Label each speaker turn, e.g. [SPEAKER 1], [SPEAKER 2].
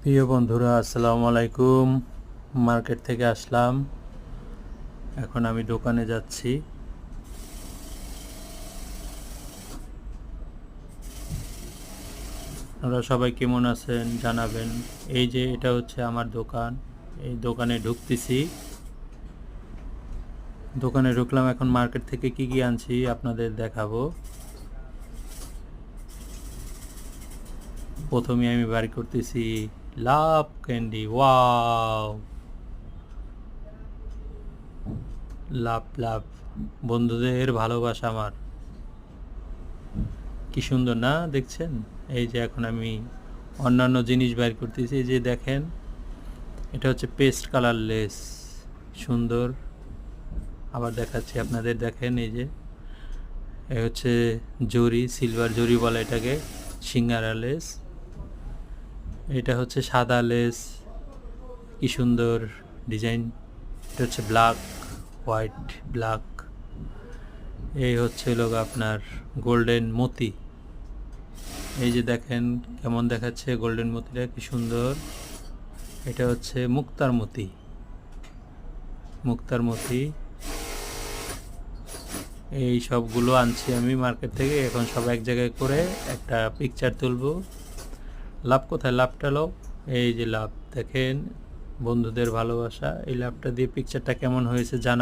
[SPEAKER 1] প্রিয় বন্ধুরা, আসসালামু আলাইকুম। মার্কেট থেকে আসলাম, এখন আমি দোকানে যাচ্ছি। আপনারা সবাই কেমন আছেন জানাবেন। এই যে এটা হচ্ছে আমার দোকান, এই দোকানে ঢুকতেছি। দোকানে ঢুকলাম, এখন মার্কেট থেকে কি কি আনছি আপনাদের দেখাবো। প্রথমে আমি বাড়ি করতেছি লাভ ক্যান্ডি। ওয়াও, লাভ লাভ, বন্ধুদের ভালোবাসা আমার। কি সুন্দর না দেখছেন। এই যে এখন আমি অন্যান্য জিনিস বাইর করতেছি। এই যে দেখেন, এটা হচ্ছে পেস্ট কালার লেস, সুন্দর। আবার দেখাচ্ছি আপনাদের, দেখেন এই যে এই হচ্ছে জরি, সিলভার জরি বলে এটাকে, সিঙ্গারা লেস। এটা হচ্ছে সাদা লেস, কি সুন্দর ডিজাইন। এটা হচ্ছে ব্ল্যাক, হোয়াইট, ব্ল্যাক। এই হচ্ছে লোক আপনার গোল্ডেন মতি। এই যে দেখেন কেমন দেখাচ্ছে গোল্ডেন মতিটা, কি সুন্দর। এটা হচ্ছে মুক্তার মতি, মুক্তার মতি। এই সবগুলো আনছি আমি মার্কেট থেকে। এখন সব এক জায়গায় করে একটা পিকচার তুলবো। লাভ কোথায়? লাভটা লো, এই যে লাভ দেখেন, বন্ধুদের ভালোবাসা। এই লাভটা দিয়ে পিকচারটা কেমন হয়েছে জানা।